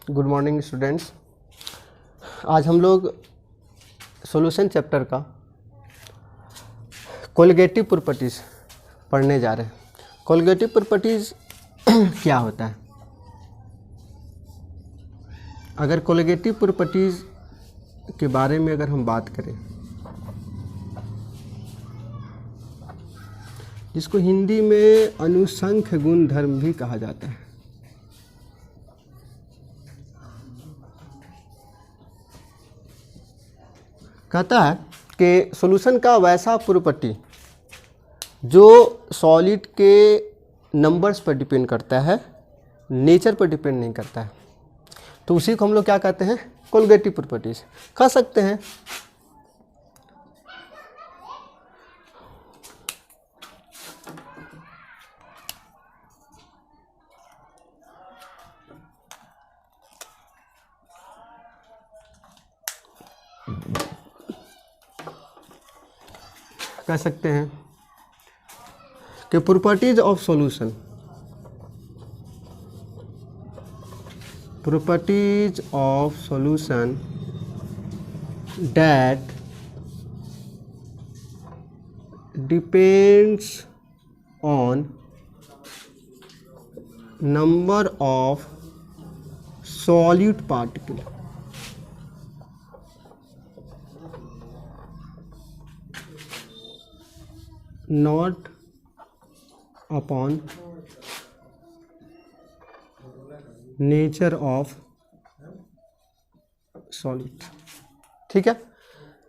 Good morning students. आज हम लोग सॉल्यूशन चैप्टर का कोलिगेटिव प्रॉपर्टीज़ पढ़ने जा रहे हैं। कोलिगेटिव प्रॉपर्टीज़ क्या होता है? अगर कोलिगेटिव प्रॉपर्टीज़ के बारे में अगर हम बात करें, जिसको हिंदी में अनुसंख्य गुण धर्म भी कहा जाता है, कहता है कि सॉल्यूशन का वैसा प्रॉपर्टी जो सॉलिड के नंबर्स पर डिपेंड करता है, नेचर पर डिपेंड नहीं करता है, तो उसी को हम लोग क्या कहते हैं? कोलिगेटिव प्रॉपर्टीज कह सकते हैं। कह सकते हैं कि properties of solution, properties of solution that depends on number of solute particle not upon nature of solid. ठीक है,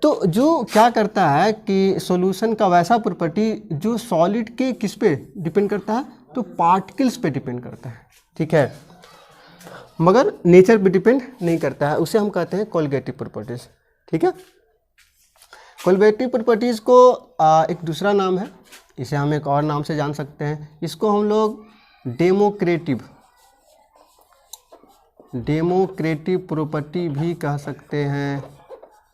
तो जो क्या करता है कि सॉल्यूशन का वैसा प्रॉपर्टी जो सॉलिड के किस पे डिपेंड करता है? तो पार्टिकल्स पे डिपेंड करता है। ठीक है, मगर नेचर पे डिपेंड नहीं करता है, उसे हम कहते हैं कोलिगेटिव प्रॉपर्टीज। ठीक है, कोलिगेटिव प्रॉपर्टीज को एक दूसरा नाम है, इसे हम एक और नाम से जान सकते हैं। इसको हम लोग डेमोक्रेटिव प्रॉपर्टी भी कह सकते हैं।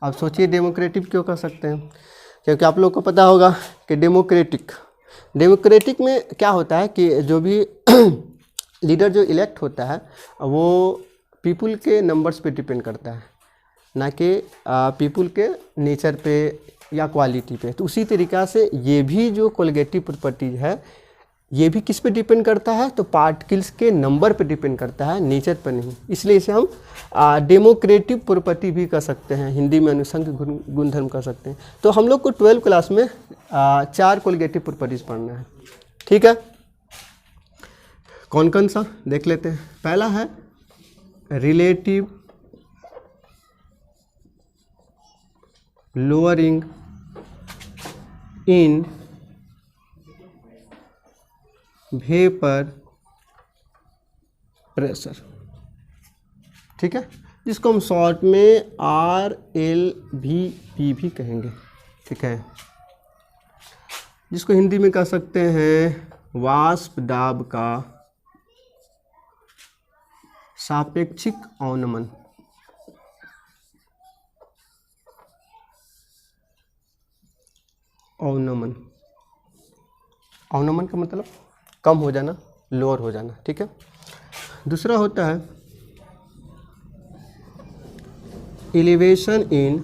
अब सोचिए डेमोक्रेटिव क्यों कह सकते हैं? क्योंकि आप लोग को पता होगा कि डेमोक्रेटिक में क्या होता है कि जो भी लीडर जो इलेक्ट होता है वो पीपुल के नंबर्स पे डिपेंड करता है, ना कि पीपुल के नेचर पे या क्वालिटी पे। तो उसी तरीक़ा से ये भी जो कोलिगेटिव प्रॉपर्टीज है ये भी किस पे डिपेंड करता है? तो पार्टिकल्स के नंबर पे डिपेंड करता है, नेचर पर नहीं। इसलिए इसे हम डेमोक्रेटिव प्रॉपर्टी भी कह सकते हैं, हिंदी में अनुसंख्य गुणधर्म कह सकते हैं। तो हम लोग को 12th क्लास में 4 कोलिगेटिव प्रॉपर्टीज पढ़ना है। ठीक है, कौन कौन सा देख लेते हैं। पहला है relative lowering in vapour pressure. ठीक है, जिसको हम शॉर्ट में RLVP भी कहेंगे। ठीक है, जिसको हिंदी में कह सकते हैं वाष्प दाब का सापेक्षिक अवनमन। अवनमन का मतलब कम हो जाना, लोअर हो जाना। ठीक है, दूसरा होता है एलिवेशन इन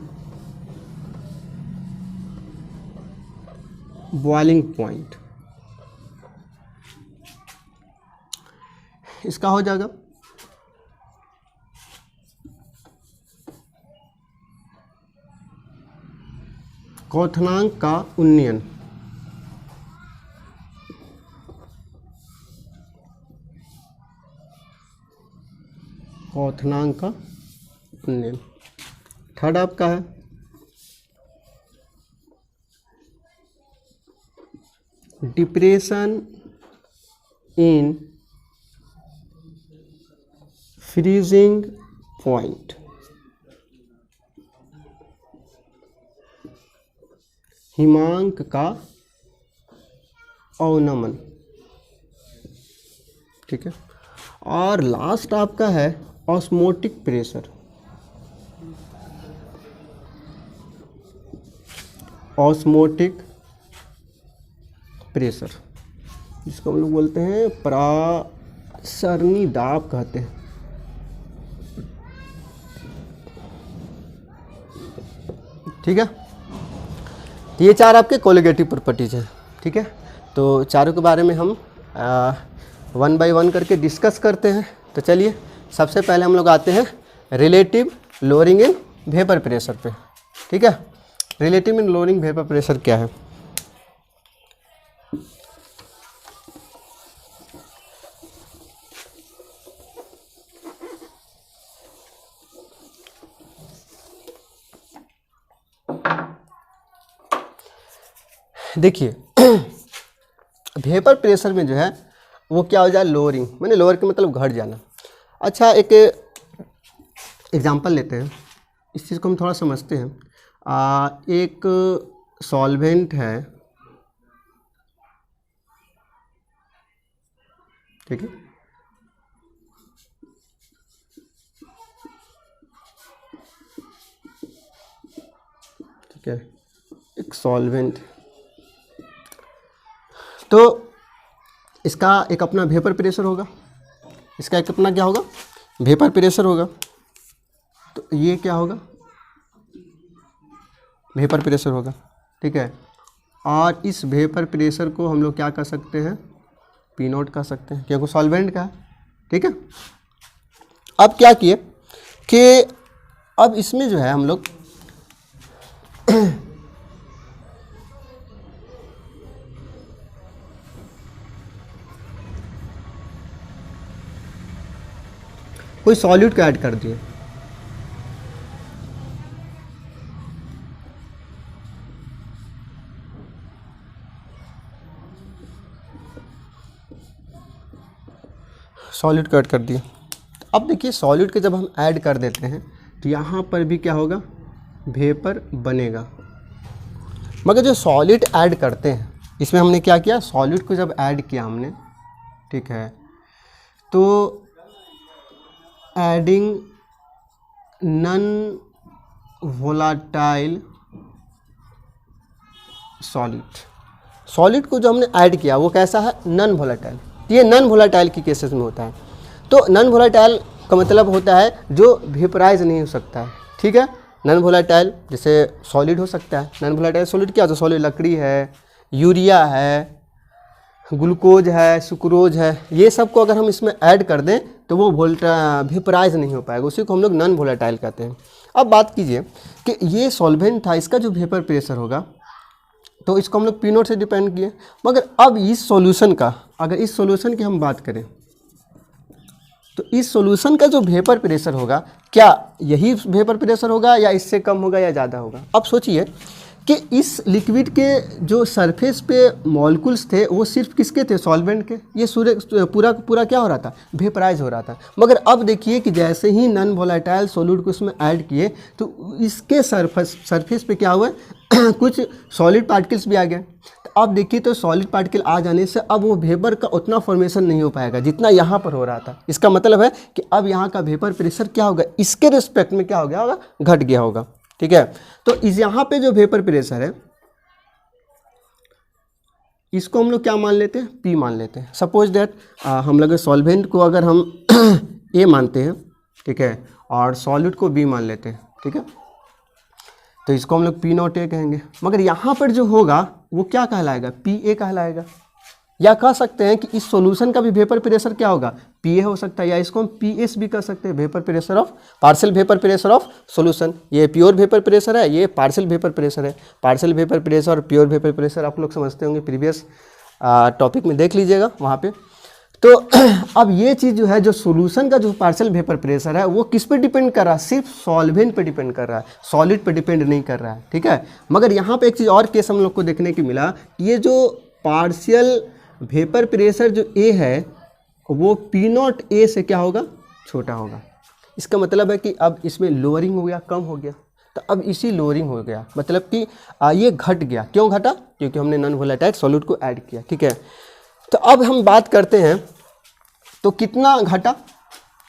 बॉइलिंग पॉइंट। इसका हो जाएगा क्वथनांक का उन्नयन। क्वथनांक का उन्नयन। थर्ड आपका है डिप्रेशन इन फ्रीजिंग पॉइंट। हिमांक का अवनमन। ठीक है, और लास्ट आपका है ऑस्मोटिक प्रेशर। ऑस्मोटिक प्रेशर जिसको हम लोग बोलते हैं परासरणी दाब कहते हैं। ठीक है। तो ये 4 आपके कोलिगेटिव प्रॉपर्टीज हैं, ठीक है। तो चारों के बारे में हम 1 बाय 1 करके डिस्कस करते हैं। तो चलिए सबसे पहले हम लोग आते हैं relative lowering in vapour pressure पे, ठीक है। Relative in lowering vapour pressure क्या है? देखिए वेपर प्रेशर में जो है वो क्या हो जाए, लोअरिंग, मैंने लोअर के मतलब घट जाना। अच्छा एक एग्जांपल लेते हैं, इस चीज़ को हम थोड़ा समझते हैं। एक सॉल्वेंट है, ठीक है, ठीक है, एक सॉल्वेंट, तो इसका एक अपना वेपर प्रेशर होगा, इसका एक अपना क्या होगा, वेपर प्रेशर होगा। तो ये क्या होगा, वेपर प्रेशर होगा, ठीक है। और इस वेपर प्रेशर को हम लोग क्या कर सकते हैं, पी नोट कह सकते हैं, क्योंकि सॉल्वेंट का है, ठीक है। अब क्या किए कि अब इसमें जो है हम लोग कोई सॉल्यूट को ऐड कर दिए, सॉल्यूट को ऐड कर दिए। अब देखिए सॉल्यूट के जब हम ऐड कर देते हैं तो यहाँ पर भी क्या होगा, वेपर बनेगा। मगर जो सॉलिड ऐड करते हैं इसमें हमने क्या किया, सॉलिड को जब ऐड किया हमने, ठीक है, तो एडिंग नॉन वोलाटाइल सॉलिड को जो हमने ऐड किया वो कैसा है, नॉन वोलाटाइल। ये नॉन वोलाटाइल की केसेस में होता है। तो नॉन वोलाटाइल का मतलब होता है जो वेपराइज नहीं हो सकता है, ठीक है। नॉन वोलाटाइल जैसे सॉलिड हो सकता है, नॉन वोलाटाइल सॉलिड क्या होता है, सॉलिड लकड़ी है, यूरिया है, ग्लूकोज है, सुक्रोज है, ये सब को अगर हम इसमें ऐड कर दें तो वो वेपराइज नहीं हो पाएगा, उसी को हम लोग नॉन वोलाटाइल कहते हैं। अब बात कीजिए कि ये सॉल्वेंट था, इसका जो वेपर प्रेशर होगा तो इसको हम लोग पी नोट से डिपेंड किए। मगर अब इस सॉल्यूशन का, अगर इस सॉल्यूशन की हम बात करें तो इस सॉल्यूशन का जो वेपर प्रेशर होगा, क्या यही वेपर प्रेशर होगा या इससे कम होगा या ज़्यादा होगा? अब सोचिए कि इस लिक्विड के जो सरफेस पे मॉलिक्यूल्स थे वो सिर्फ किसके थे, सॉल्वेंट के। ये पूरा पूरा क्या हो रहा था, वेपराइज हो रहा था। मगर अब देखिए कि जैसे ही नॉन वोलेटाइल सॉलिड को उसमें ऐड किए तो इसके सरफेस पे क्या हुआ कुछ सॉलिड पार्टिकल्स भी आ गए। तो अब देखिए तो सॉलिड पार्टिकल आ जाने से अब वो वेपर का उतना फॉर्मेशन नहीं हो पाएगा जितना यहाँ पर हो रहा था। इसका मतलब है कि अब यहाँ का वेपर प्रेशर क्या होगा, इसके रिस्पेक्ट में क्या हो गया होगा, घट गया होगा, ठीक है। तो इस यहाँ पे जो वेपर प्रेशर है इसको हम लोग क्या मान लेते हैं, पी मान लेते हैं। सपोज दैट हम लोग सॉल्वेंट को अगर हम ए मानते हैं, ठीक है, और सॉलिड को बी मान लेते हैं, ठीक है, तो इसको हम लोग पी नॉट ए कहेंगे। मगर यहाँ पर जो होगा वो क्या कहलाएगा, पी ए कहलाएगा। या कह सकते हैं कि इस सॉल्यूशन का भी वेपर प्रेशर क्या होगा, पी ए हो सकता है, या इसको हम पी एस भी कह सकते हैं, vapour pressure of, partial vapour pressure of solution. ये प्योर वेपर प्रेशर है, ये पार्शियल वेपर प्रेशर है। पार्शियल वेपर प्रेशर और प्योर वेपर प्रेशर आप लोग समझते होंगे, प्रीवियस टॉपिक में देख लीजिएगा वहाँ पे। तो अब ये चीज़ जो है, जो सॉल्यूशन का जो पार्शियल वेपर प्रेशर है वो किस पे डिपेंड कर रहा है, सिर्फ सॉल्वेंट पे डिपेंड कर रहा है, सॉलिड पे डिपेंड नहीं कर रहा है, ठीक है। मगर यहाँ पे एक चीज़ और केस हम लोग को देखने की मिला, ये जो पार्शियल वेपर प्रेशर जो ए है वो पी नॉट ए से क्या होगा, छोटा होगा। इसका मतलब है कि अब इसमें लोअरिंग हो गया, कम हो गया। तो अब इसी लोअरिंग हो गया, मतलब कि ये घट गया। क्यों घटा, क्योंकि हमने नॉन वोलेटाइल सॉलिड को ऐड किया, ठीक है। तो अब हम बात करते हैं तो कितना घटा,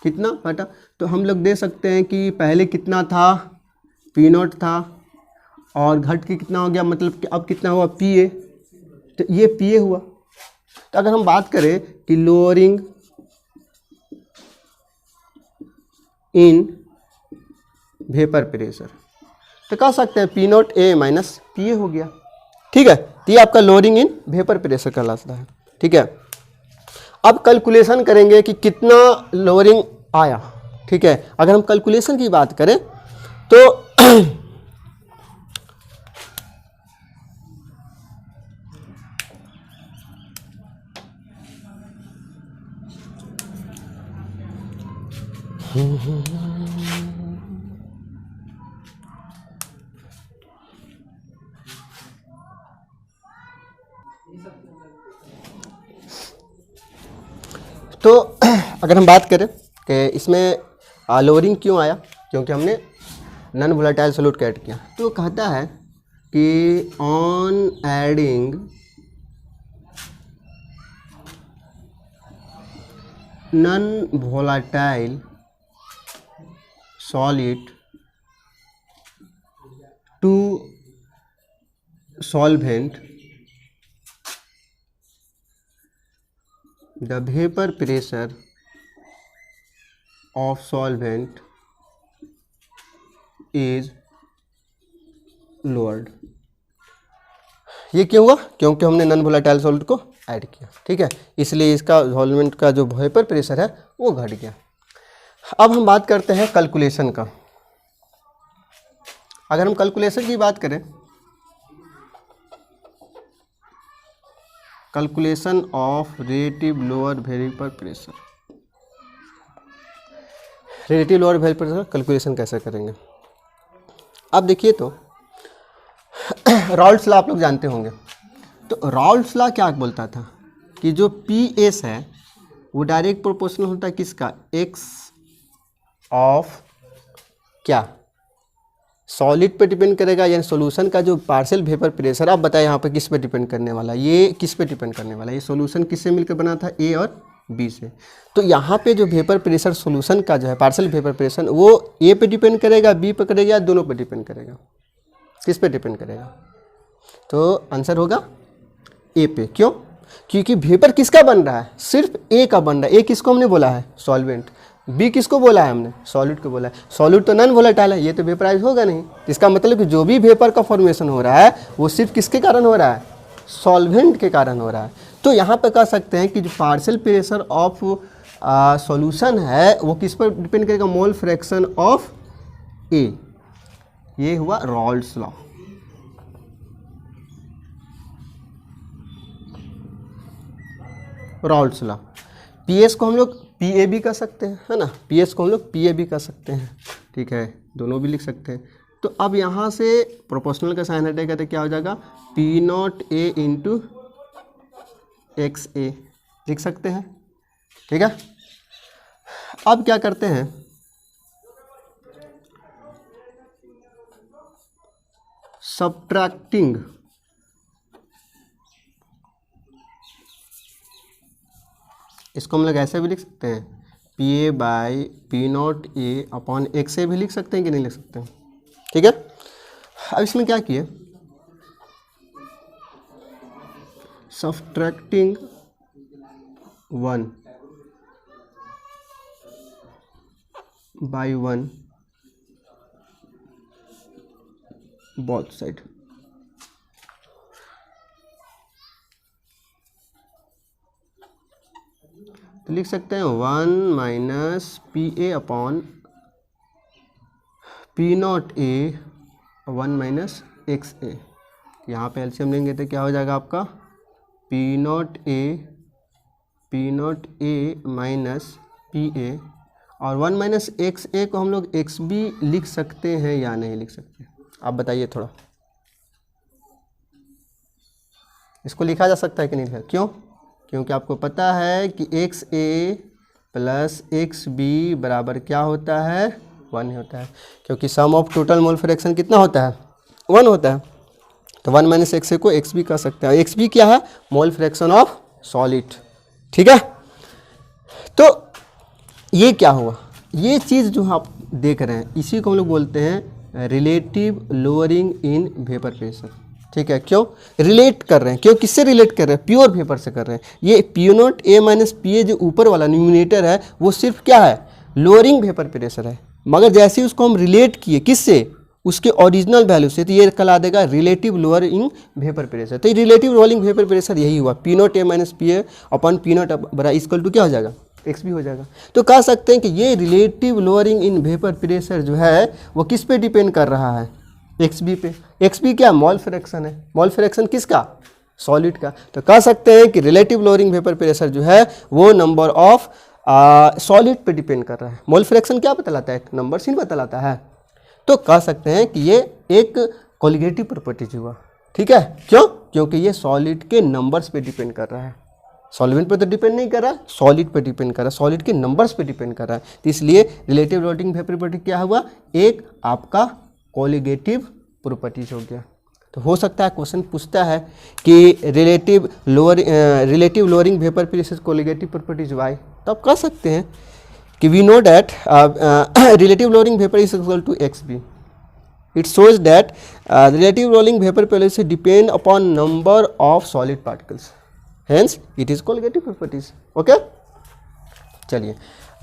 कितना घटा, तो हम लोग दे सकते हैं कि पहले कितना था, पी नॉट था, और घट के कितना हो गया, मतलब कि अब कितना हुआ, पी ए। तो ये पी ए हुआ। तो अगर हम बात करें कि लोअरिंग इन वेपर प्रेशर, तो कह सकते हैं P naught A minus P ए हो गया। ठीक है, तो ये आपका लोअरिंग इन वेपर प्रेशर कहलाता है। ठीक है, अब कैलकुलेशन करेंगे कि कितना लोअरिंग आया। ठीक है, अगर हम कैलकुलेशन की बात करें तो तो अगर हम बात करें कि इसमें लोअरिंग क्यों आया, क्योंकि हमने नॉन वोलेटाइल सॉल्यूट का ऐड किया। तो कहता है कि on adding non volatile solid to solvent, the vapor pressure of solvent is lowered। ये क्यों हुआ? क्योंकि हमने नॉन वोलेटाइल सॉल्ट को ऐड किया। ठीक है, इसलिए इसका सॉल्वेंट का जो वेपर प्रेशर है वो घट गया। अब हम बात करते हैं कैलकुलेशन का। अगर हम कैलकुलेशन की बात करें, calculation of relative lower vapour pressure, relative lower vapour pressure calculation कैसे करेंगे? अब देखिए तो राउल्ट्स लॉ आप लोग जानते होंगे। तो राउल्ट्स लॉ क्या बोलता था कि जो पी एस है वो डायरेक्ट प्रोपोर्शनल होता है किसका? एक्स ऑफ क्या? सॉलिड पे डिपेंड करेगा, यानी सॉल्यूशन का जो पार्शियल वेपर प्रेशर। आप बताएं यहाँ पे किस पे डिपेंड करने वाला? ये किस पे डिपेंड करने वाला? ये सॉल्यूशन किससे मिलकर बना था? ए और बी से। तो यहाँ पे जो वेपर प्रेशर सॉल्यूशन का जो है पार्शियल वेपर प्रेशर, वो ए पे डिपेंड करेगा, बी पे करेगा, या दोनों पे डिपेंड करेगा? किस पे डिपेंड करेगा? तो आंसर होगा ए पे। क्यों? क्योंकि वेपर किसका बन रहा है? सिर्फ ए का बन रहा है। ए किसको हमने बोला है? सॉल्वेंट। बी किसको बोला है हमने? सॉलिड को बोला है। सॉलिड तो नॉन वोलेटाइल है, ये तो वेपराइज होगा नहीं। इसका मतलब कि जो भी वेपर का फॉर्मेशन हो रहा है वो सिर्फ किसके कारण हो रहा है? सॉल्वेंट के कारण हो रहा है। तो यहाँ पे कह सकते हैं कि जो पार्शियल प्रेशर ऑफ सॉल्यूशन है वो किस पर डिपेंड करेगा? मोल फ्रैक्शन ऑफ ए। ये हुआ Raoult's law. Raoult's law. PS को हम लोग पीए भी कर सकते हैं, है ना? पीएस को हम लोग पीए भी कर सकते हैं। ठीक है, दोनों भी लिख सकते हैं। तो अब यहाँ से प्रोपोर्शनल का साइन हटेगा तो क्या हो जाएगा? P naught A into X A लिख सकते हैं। ठीक है, अब क्या करते हैं? सब्ट्रैक्टिंग इसको हम लोग ऐसे भी लिख सकते हैं, P A by P naught A upon X A भी लिख सकते हैं कि नहीं लिख सकते हैं? ठीक है, अब इसमें क्या किए? Subtracting 1 by 1 both side. तो लिख सकते हैं 1 minus P A upon P naught A 1 minus X A. यहाँ पे एलसीएम लेंगे तो क्या हो जाएगा आपका? P naught A minus P A, और 1 माइनस एक्स ए को हम लोग एक्स बी लिख सकते हैं या नहीं लिख सकते? आप बताइए थोड़ा। इसको लिखा जा सकता है कि नहीं लिखा? क्यों? क्योंकि आपको पता है कि एक्स ए प्लस एक्स बी बराबर क्या होता है? 1 होता है, क्योंकि सम ऑफ टोटल मोल फ्रैक्शन कितना होता है? 1 होता है। तो 1 माइनस एक्स ए को एक्स बी कर सकते हैं। एक्स बी क्या है? Mole fraction of solid. ठीक है, तो ये क्या हुआ? ये चीज़ जो आप देख रहे हैं इसी को हम लोग बोलते हैं relative lowering in vapour pressure. ठीक है, क्यों रिलेट कर रहे हैं? क्यों, किससे रिलेट कर रहे हैं? प्योर वेपर से कर रहे हैं। ये P naught A minus P ए जो ऊपर वाला न्यूमिनेटर है वो सिर्फ क्या है? लोअरिंग वेपर प्रेशर है। मगर जैसे ही उसको हम रिलेट किए किससे? उसके ओरिजिनल वैल्यू से, तो ये कहला देगा रिलेटिव लोअरिंग वेपर प्रेशर। तो रिलेटिव लोअरिंग वेपर प्रेशर यही हुआ, P naught A minus P A upon P not बड़ा इक्वल टू क्या हो जाएगा, एक्स बी हो जाएगा। तो कह सकते हैं कि ये relative lowering in vapour pressure जो है वो किस पे डिपेंड कर रहा है, एक्स बी पे। एक्स बी क्या, मॉल फ्रैक्शन है। मॉल फ्रैक्शन किसका, सॉलिड का। तो कह सकते हैं कि रिलेटिव लोअरिंग वेपर प्रेशर जो है वो नंबर ऑफ सॉलिड पे डिपेंड कर रहा है। मोल फ्रैक्शन क्या बतलाता है, नंबर सीन बतलाता है। तो कह सकते हैं कि ये एक कोलिगेटिव प्रॉपर्टीज हुआ, ठीक है। क्यों, क्योंकि ये सॉलिड के नंबर्स पे डिपेंड कर रहा है, सॉल्वेंट पे तो डिपेंड नहीं कर रहा, सॉलिड पे डिपेंड कर रहा है, सॉलिड के नंबर्स पे डिपेंड कर रहा है। तो इसलिए रिलेटिव लोअरिंग वेपर प्रॉपर्टी क्या हुआ, एक आपका कोलिगेटिव प्रॉपर्टीज हो गया। तो हो सकता है क्वेश्चन पूछता है कि relative lowering vapour pressure colligative properties why, तो आप कह सकते हैं कि we know that relative lowering vapour is equal to X B. It shows that relative lowering vapour pressure depend upon number of solid particles, hence it is colligative properties. Okay, चलिए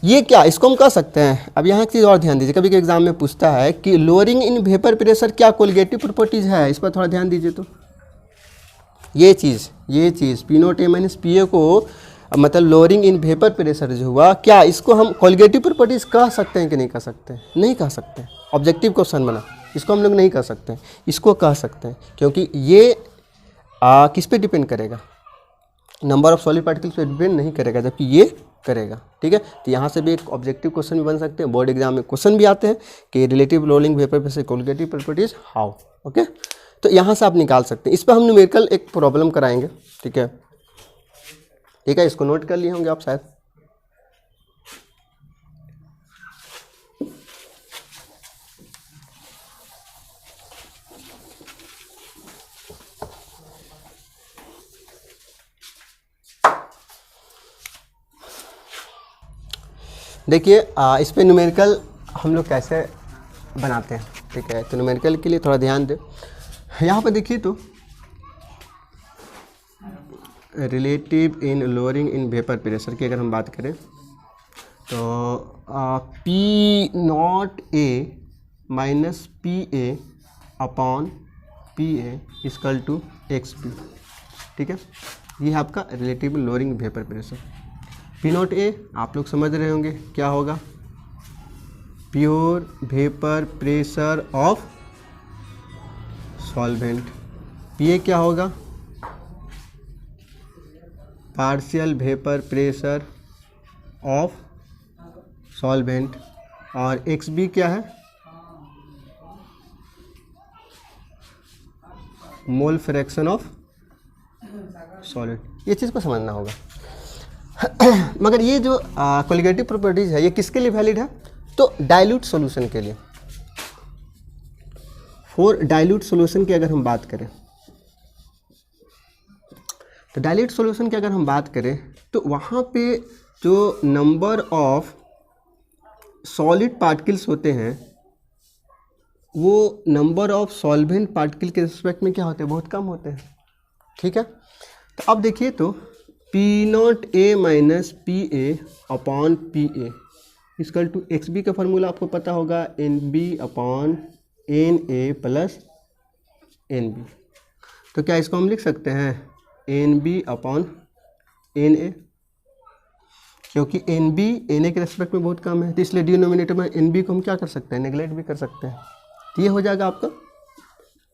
ये क्या, इसको हम कह सकते हैं। अब यहाँ एक चीज़ और ध्यान दीजिए, कभी कभी एग्जाम में पूछता है कि लोअरिंग इन वेपर प्रेशर क्या कोलिगेटिव प्रॉपर्टीज है, इस पर थोड़ा ध्यान दीजिए। तो ये चीज़ P naught A minus P A को मतलब लोअरिंग इन वेपर प्रेशर जो हुआ, क्या इसको हम कोलिगेटिव प्रॉपर्टीज कह सकते हैं कि नहीं कह सकते हैं, नहीं कह सकते। ऑब्जेक्टिव क्वेश्चन बना, इसको हम लोग नहीं कह सकते, इसको कह सकते हैं क्योंकि ये किस पे डिपेंड करेगा, नंबर ऑफ सॉलिड पार्टिकल्स पे डिपेंड नहीं करेगा, जबकि ये करेगा, ठीक है। तो यहाँ से भी एक ऑब्जेक्टिव क्वेश्चन भी बन सकते हैं, बोर्ड एग्जाम में क्वेश्चन भी आते हैं कि relative lowering vapour pressure colligative properties how. Okay, तो यहाँ से आप निकाल सकते हैं। इस पर हम न्यूमेरिकल एक प्रॉब्लम कराएंगे, ठीक है, ठीक है। इसको नोट कर लिए होंगे आप शायद। देखिए इस पे न्यूमेरिकल हम लोग कैसे बनाते हैं, ठीक है। तो न्यूमेरिकल के लिए थोड़ा ध्यान दें। यहाँ पर देखिए तो relative in lowering in vapour pressure की अगर हम बात करें तो P naught A minus P A upon P A equal to X P, ठीक है। ये है आपका relative lowering vapour pressure. P naught A आप लोग समझ रहे होंगे क्या होगा, pure vapour pressure of solvent. P A क्या होगा, partial vapour pressure of solvent. और एक्स बी क्या है, मोल फ्रैक्शन ऑफ सॉलिड। ये चीज़ को समझना होगा। मगर ये जो कोलिगेटिव प्रॉपर्टीज है ये किसके लिए वैलिड है, तो डाइल्यूट सॉल्यूशन के लिए। फॉर डाइल्यूट सॉल्यूशन की अगर हम बात करें तो डाइल्यूट सॉल्यूशन की अगर हम बात करें तो वहाँ पे जो नंबर ऑफ सॉलिड पार्टिकल्स होते हैं वो नंबर ऑफ सॉल्वेंट पार्टिकल के रिस्पेक्ट में क्या होते हैं, बहुत कम होते हैं, ठीक है। तो अब देखिए तो P naught A minus P A upon P A equal to X B का फॉर्मूला आपको पता होगा, N B upon N A plus N B. तो क्या इसको हम लिख सकते हैं N B upon N A, क्योंकि एन बी एन ए के रेस्पेक्ट में बहुत कम है, तो इसलिए डिनोमिनेटर में एन बी को हम क्या कर सकते हैं, नेगलेक्ट भी कर सकते हैं। तो ये हो जाएगा आपका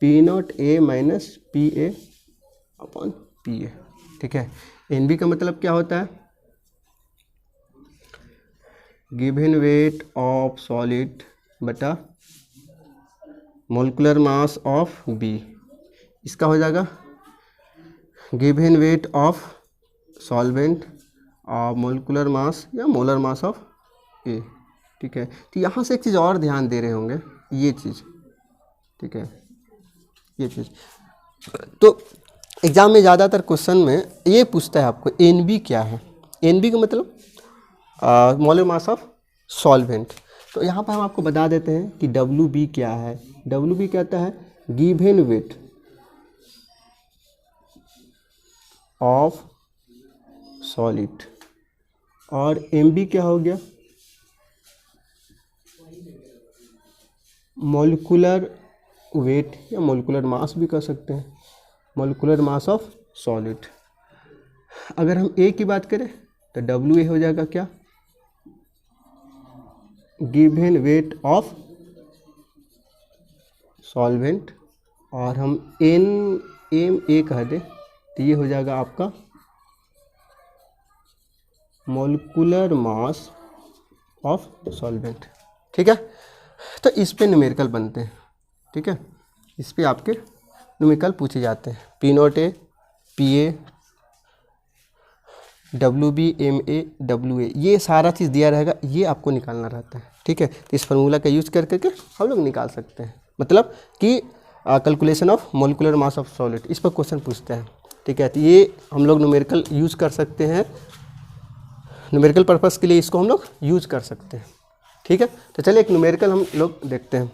P naught A minus P A upon P ए, ठीक है। एन बी का मतलब क्या होता है, गिवन वेट ऑफ सॉलिड बटा मोलिकुलर मास ऑफ बी। इसका हो जाएगा गिवन वेट ऑफ सॉल्वेंट और मोलिकुलर मास या मोलर मास ऑफ ए, ठीक है। तो यहाँ से एक चीज़ और ध्यान दे रहे होंगे, ये चीज़, ठीक है, ये चीज़। तो एग्ज़ाम में ज़्यादातर क्वेश्चन में ये पूछता है आपको एन बी क्या है। एन बी का मतलब मोलर मास ऑफ सॉल्वेंट। तो यहाँ पर हम आपको बता देते हैं कि डब्ल्यू बी क्या है। डब्ल्यू बी कहता है गिवन वेट ऑफ सॉलिड, और एम बी क्या हो गया, मॉलिक्यूलर वेट या मॉलिक्यूलर मास भी कह सकते हैं, मॉलिक्यूलर मास ऑफ सॉलिड। अगर हम ए की बात करें तो डब्ल्यू ए हो जाएगा क्या, गिवन वेट ऑफ सॉल्वेंट, और हम एन एम ए कह दें तो ये हो जाएगा आपका मॉलिक्यूलर मास ऑफ सॉल्वेंट। ठीक है, तो इस पे न्यूमेरिकल बनते हैं। ठीक है, इस पे आपके न्यूमेरिकल पूछे जाते हैं, P naught A, P A, W B, M A, W A, ये सारा चीज़ दिया रहेगा, ये आपको निकालना रहता है। ठीक है, तो इस फार्मूला का यूज कर करके हम लोग निकाल सकते हैं, मतलब कि calculation of molecular mass of solid, इस पर क्वेश्चन पूछते हैं। ठीक है, तो ये हम लोग न्यूमेरिकल यूज कर सकते हैं, न्यूमेरिकल पर्पस के लिए इसको हम लोग यूज कर सकते हैं। ठीक है, तो चलिए एक न्यूमेरिकल हम लोग देखते हैं।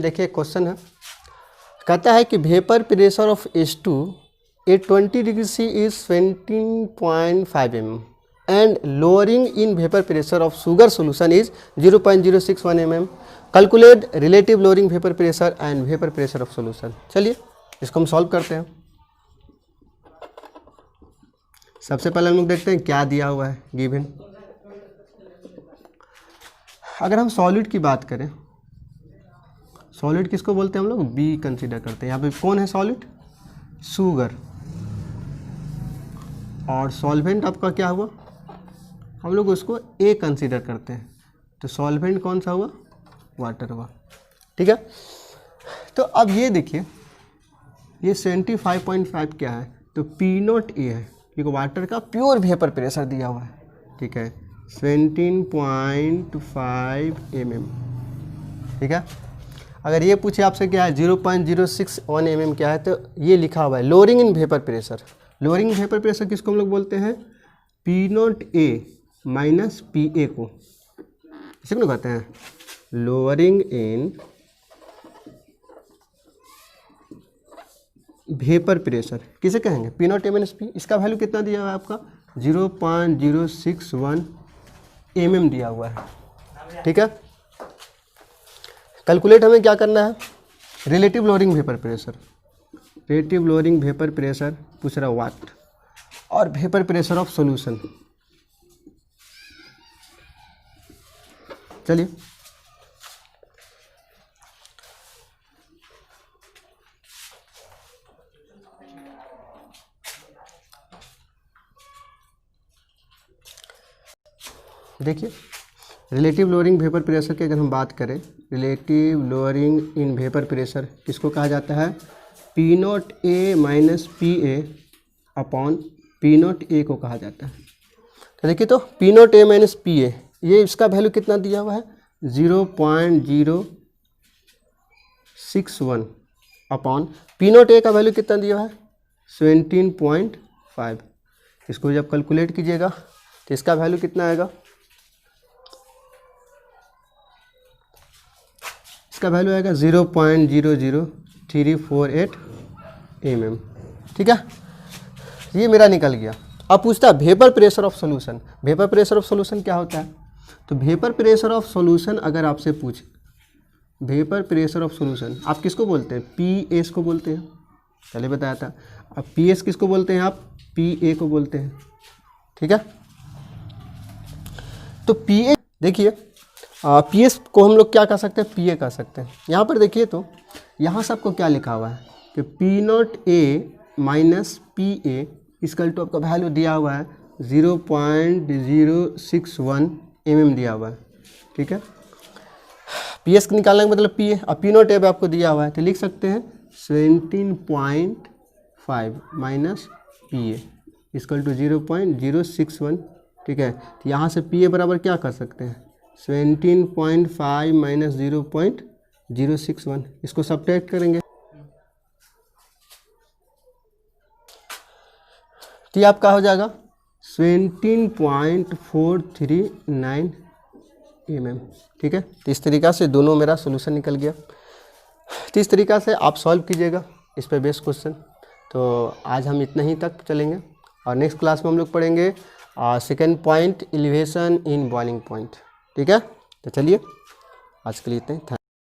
देखिए क्वेश्चन है, कहता है कि vapour pressure of H2 at 20 degree C is 17.5 mm and lowering in vapour pressure of sugar solution is 0.061 mm। Calculate relative lowering vapour pressure and vapour pressure of solution. चलिए इसको हम सॉल्व करते हैं। सबसे पहले हम लोग देखते हैं क्या दिया हुआ है गिवन। अगर हम सॉलिड की बात करें, सॉलिड किसको बोलते हैं हम लोग, बी कंसीडर करते हैं। यहाँ पे कौन है सॉलिड, शुगर, और सॉल्वेंट आपका क्या हुआ, हम लोग उसको ए कंसीडर करते हैं, तो सॉल्वेंट कौन सा हुआ, वाटर हुआ। ठीक है, तो अब ये देखिए ये 75.5 क्या है, तो पी नॉट ए है, क्योंकि वाटर का प्योर वेपर प्रेशर दिया हुआ है। ठीक है, 17.5 mm। ठीक है, अगर ये पूछे आपसे क्या है 0.061 mm क्या है, तो ये लिखा हुआ है lowering in vapour pressure. Lowering vapour pressure किसको हम लोग बोलते हैं, P naught A minus P A को, इसे क्यों कहते हैं, लोअरिंग इन वेपर प्रेशर किसे कहेंगे, P naught A minus P. इसका वैल्यू कितना दिया हुआ है आपका 0.061 mm दिया हुआ है। ठीक है, कैलकुलेट हमें क्या करना है, relative lowering vapour pressure, relative lowering vapour pressure पूछ रहा वाट, और वेपर प्रेशर ऑफ सॉल्यूशन। चलिए देखिए, रिलेटिव लोअरिंग वेपर प्रेशर की अगर हम बात करें, relative lowering in vapour pressure किसको कहा जाता है, P naught A minus P A upon P naught ए को कहा जाता है। तो देखिए, तो P naught A minus P ए, ये इसका वैल्यू कितना दिया हुआ है 0.061 अपॉन पी नॉट ए का वैल्यू कितना दिया हुआ है 17.5। इसको जब कैलकुलेट कीजिएगा तो इसका वैल्यू कितना आएगा, इसका वैल्यू आएगा 0.00348 mm। ठीक है, ये मेरा निकल गया। अब पूछता है vapour pressure of solution. Vapour pressure of solution क्या होता है, तो वेपर प्रेशर ऑफ सॉल्यूशन अगर आपसे पूछे, वेपर प्रेशर ऑफ सॉल्यूशन आप किसको बोलते हैं, पी एस को बोलते हैं, पहले बताया था। अब पी एस किसको बोलते हैं आप, पी ए को बोलते हैं। ठीक है, तो पी ए देखिए, पी एस को हम लोग क्या कह सकते हैं, पी ए कह सकते हैं। यहाँ पर देखिए, तो यहाँ सबको क्या लिखा हुआ है कि P naught A minus P A equal to आपका वैल्यू दिया हुआ है 0.061 mm दिया हुआ है। ठीक है, पी एस निकालने का मतलब पी ए, और पी नॉट ए आपको दिया हुआ है, तो लिख सकते हैं 17.5 minus P A equal to 0.061। ठीक है, तो यहाँ से पी ए बराबर क्या कर सकते हैं 17.5 माइनस 0.061, इसको सब्ट्रैक्ट करेंगे तो ये आपका हो जाएगा 17.439 mm। ठीक है, तो इस तरीक़ा से दोनों मेरा सोल्यूशन निकल गया। तो इस तरीक़ा से आप सॉल्व कीजिएगा इस पे बेस्ड क्वेश्चन। तो आज हम इतना ही तक चलेंगे और नेक्स्ट क्लास में हम लोग पढ़ेंगे second point, elevation in boiling point. ठीक है, तो चलिए आज के लिए इतना ही।